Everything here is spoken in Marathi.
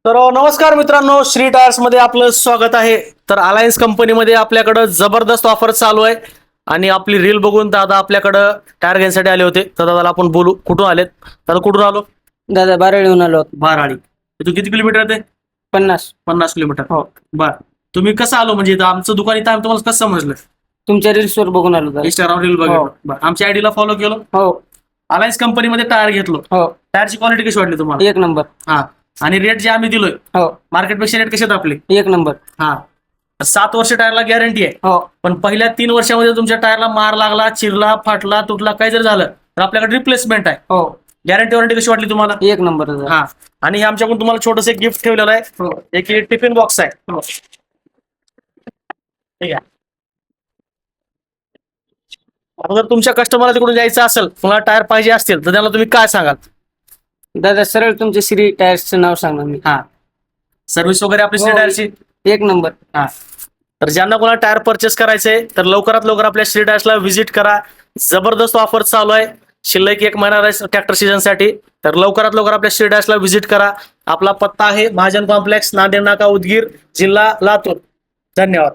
तर नमस्कार मित्रांनो, श्री टायर्स मध्ये आपलं स्वागत आहे. तर अलायन्स कंपनीमध्ये आपल्याकडं जबरदस्त ऑफर चालू आहे आणि आपली रील बघून दादा आपल्याकडं टायर घेण्यासाठी आले होते. तर दादा आपण बोलू, कुठून आलेत दादा? कुठून आलो? दादा बाराळीहून आलो. बाराळी. इथून किती किलोमीटर आहे ते? 50. 50 किलोमीटर. हो. बर, तुम्ही कसं आलो म्हणजे इथं आमचं दुकान इथं आम्ही तुम्हाला कसं समजलं? तुमच्या रील्स वर बघून आलो दादा. इंस्टाग्राम रील हो. बघितलं. बरं, आमच्या आयडीला फॉलो केलं. हो अलायन्स कंपनीमध्ये टायर घेतलो. हो टायरची क्वालिटी कशी वाटली तुम्हाला? एक नंबर. हा, आणि रेट जे आम्ही दिलोय हो मार्केटपेक्षा रेट कसे आहेत आपले? एक नंबर. हा, 7 वर्ष टायरला गॅरंटी आहे. हो पण पहिल्या 3 वर्षामध्ये तुमच्या टायरला मार लागला, चिरला, फाटला, तुटला, काही जर झालं तर आपल्याकडे रिप्लेसमेंट आहे. हो गॅरंटी वॉरंटी कशी वाटली तुम्हाला? एक नंबर दादा. हा, आणि हे आमच्याकडून तुम्हाला छोटस एक गिफ्ट ठेवलेलं आहे. हो एक टिफिन बॉक्स आहे. हो. ठीक आहे. आता जर तुमच्या कस्टमरला तिकडून जायचं असेल, तुम्हाला टायर पाहिजे असतील, तर त्यांना तुम्ही काय सांगाल? दादा सरळ तुमच्या श्री टायर्सचं नाव सांगणार मी. हा, सर्व्हिस वगैरे आपली हो. श्री टायरची. एक नंबर. हा, तर ज्यांना कोणाला टायर परचेस करायचंय तर लवकरात लवकर आपल्या श्री टायर्सला व्हिजिट करा. जबरदस्त ऑफर चालू आहे. शिल्लक 1 महिना ट्रॅक्टर सीझनसाठी. तर लवकरात लवकर आपल्या श्री टायर्सला व्हिजिट करा. आपला पत्ता आहे महाजन कॉम्प्लेक्स, नांदेड नाका, उदगीर, जिल्हा लातूर. धन्यवाद.